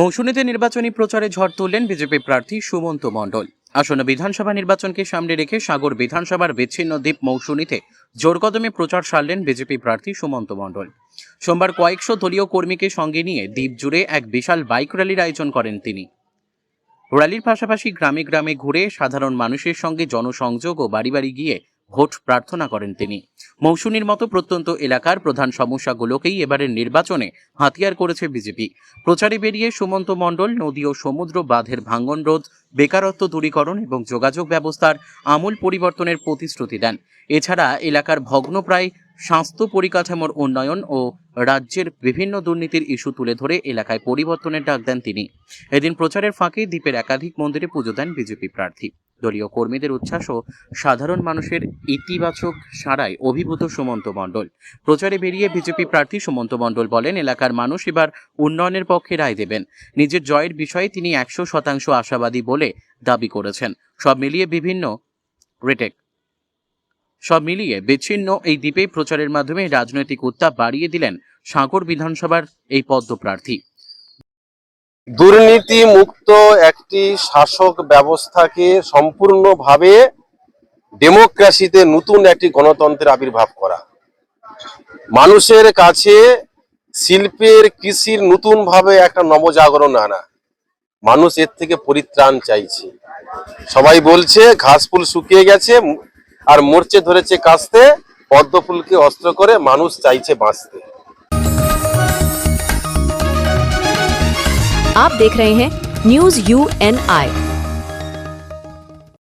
মৌসুমীতে নির্বাচনী প্রচারে ঝড় তুললেন বিজেপি প্রার্থী সুমন্ত মণ্ডল। আসন্ন বিধানসভা নির্বাচনকে সামনে রেখে সাগর বিধানসভার বিচ্ছিন্ন দ্বীপ মৌসুমীতে জোরকদমে প্রচার সারলেন বিজেপি প্রার্থী সুমন্ত মণ্ডল। সোমবার কয়েকশো দলীয় কর্মীকে সঙ্গে নিয়ে দ্বীপ জুড়ে এক বিশাল বাইক র্যালির আয়োজন করেন তিনি। র্যালির পাশাপাশি গ্রামে গ্রামে ঘুরে সাধারণ মানুষের সঙ্গে জনসংযোগ ও বাড়ি বাড়ি গিয়ে ভোট প্রার্থনা করেন তিনি। মৌসুমীর মতো প্রত্যন্ত এলাকার প্রধান সমস্যাগুলোকেই এবারের নির্বাচনে হাতিয়ার করেছে বিজেপি। প্রচারে বেরিয়ে সুমন্ত মণ্ডল নদী ও সমুদ্র বাঁধের ভাঙন রোধ, বেকারত্ব দূরীকরণ এবং যোগাযোগ ব্যবস্থার আমূল পরিবর্তনের প্রতিশ্রুতি দেন। এছাড়া এলাকার ভগ্নপ্রায় স্বাস্থ্য পরিকাঠামোর উন্নয়ন ও রাজ্যের বিভিন্ন দুর্নীতির ইস্যু তুলে ধরে এলাকায় পরিবর্তনের ডাক দেন তিনি। এদিন প্রচারের ফাঁকে দ্বীপের একাধিক মন্দিরে পুজো দেন বিজেপি প্রার্থী। দলীয় কর্মীদের উচ্ছ্বাস ও সাধারণ মানুষের ইতিবাচক সাড়ায় অভিভূত সুমন্ত মণ্ডল। প্রচারে বেরিয়ে বিজেপি প্রার্থী সুমন্ত মণ্ডল বলেন, এলাকার মানুষ এবার উন্নয়নের পক্ষে রায় দেবেন। নিজের জয়ের বিষয়ে তিনি 100% আশাবাদী বলে দাবি করেছেন। সব মিলিয়ে বিচ্ছিন্ন এই দ্বীপে প্রচারের মাধ্যমে রাজনৈতিক উত্তাপ বাড়িয়ে দিলেন সাগর বিধানসভার এই পদ্মপ্রার্থী। দুর্নীতি মুক্ত একটি শাসক ব্যবস্থাকে সম্পূর্ণভাবে ডেমোক্রেসিতে নতুন একটি গণতন্ত্রের আবির্ভাব করা, মানুষের কাছে শিল্পের কৃষির নতুন ভাবে একটা নবজাগরণ আনা। মানুষ এর থেকে পরিত্রাণ চাইছে। সবাই বলছে ঘাস ফুল শুকিয়ে গেছে আর মরচে ধরেছে কাস্তে, পদ্ম ফুলকে অস্ত্র করে মানুষ চাইছে বাঁচতে। आप देख रहे हैं न्यूज़ UNI।